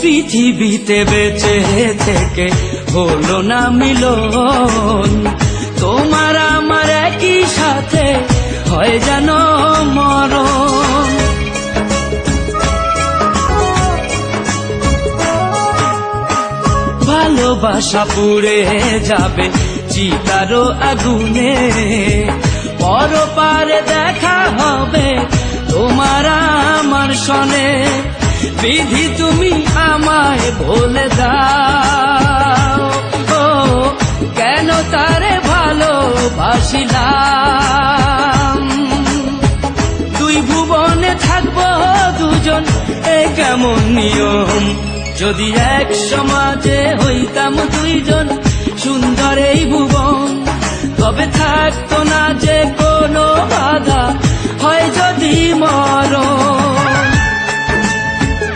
পৃথিবীতে বেঁচে থেকে হলো না মিলন, তোমার আমার একই সাথে হয় যেন মরণ। ভালোবাসা পুড়ে যাবে চিতারো আগুনে, পরপারে দেখা হবে তোমার আমার সনে। বিধি তুমি আমায় বলে দাও, ও কেন তারে ভালোবাসিলাম। দুই ভুবনে থাকবো দুজন, এ কেমন নিয়ম। যদি এক সমাজে হইতাম দুইজন, সুন্দর এই ভুবন, তবে থাকতো না যে কোনো বাধা, হয় যদি মরণ।